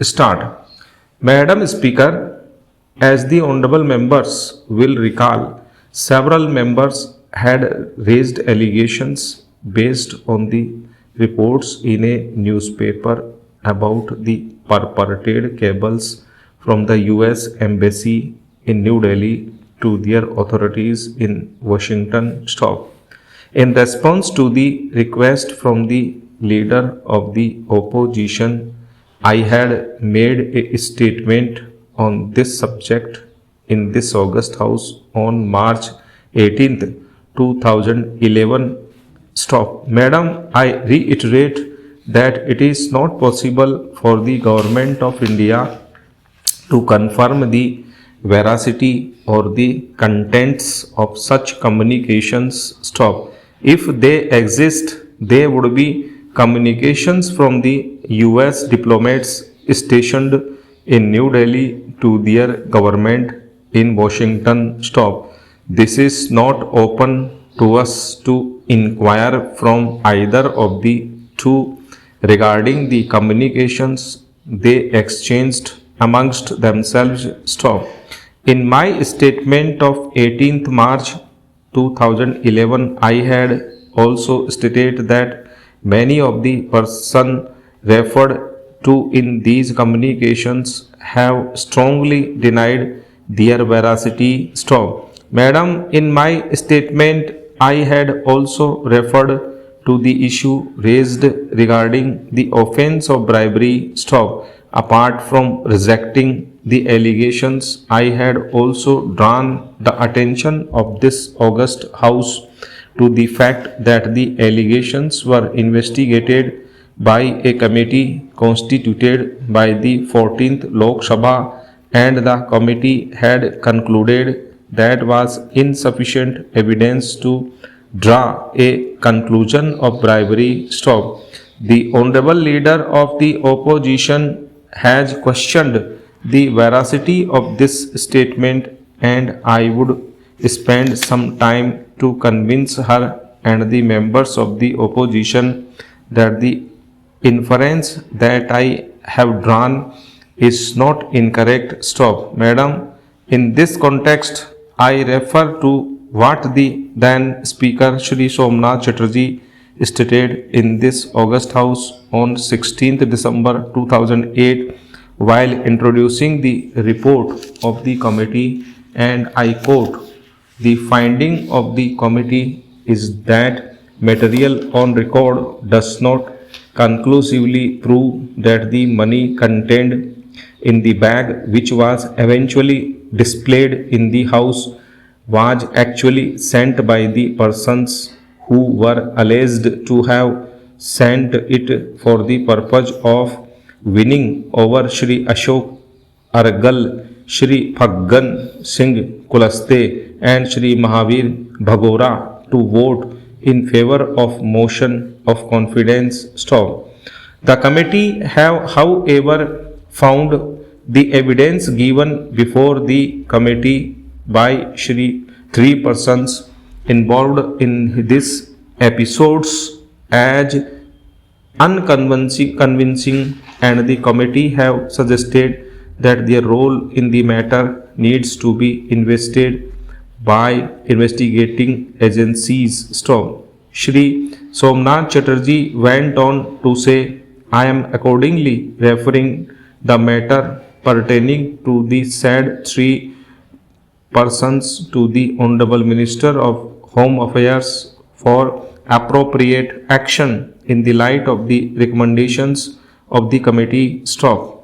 Start. Madam Speaker, as the honorable members will recall, several members had raised allegations based on the reports in a newspaper about the purported cables from the US Embassy in New Delhi to their authorities in Washington. Stop. In response to the request from the leader of the opposition, I had made a statement on this subject in this August House on March 18th, 2011. Stop. Madam, I reiterate that it is not possible for the government of India to confirm the veracity or the contents of such communications. Stop. If they exist, they would be communications from the US diplomats stationed in New Delhi to their government in Washington. Stop. This is not open to us to inquire from either of the two regarding the communications they exchanged amongst themselves. Stop. In my statement of 18th March 2011, I had also stated that many of the persons referred to in these communications have strongly denied their veracity. Stop. Madam, in my statement, I had also referred to the issue raised regarding the offense of bribery. Stop. Apart from rejecting the allegations, I had also drawn the attention of this august House to the fact that the allegations were investigated by a committee constituted by the 14th Lok Sabha, and the committee had concluded that was insufficient evidence to draw a conclusion of bribery. Stop. The honorable leader of the opposition has questioned the veracity of this statement, and I would spend some time to convince her and the members of the opposition that the inference that I have drawn is not incorrect. Stop. Madam, in this context, I refer to what the then Speaker Shri Somnath Chatterjee stated in this August House on 16th December 2008 while introducing the report of the committee, and I quote, "The finding of the committee is that material on record does not conclusively prove that the money contained in the bag which was eventually displayed in the house was actually sent by the persons who were alleged to have sent it for the purpose of winning over Shri Ashok Argal, Shri Phaggan Singh Kulaste and Shri Mahavir Bhagora to vote in favor of motion of confidence. Stop. The committee have, however, found the evidence given before the committee by Shri three persons involved in this episodes as unconvincing, and the committee have suggested that their role in the matter needs to be invested by investigating agencies. Stop. Shri Somnath Chatterjee went on to say, I am accordingly referring the matter pertaining to the said three persons to the Honorable Minister of Home Affairs for appropriate action in the light of the recommendations of the committee. Stop.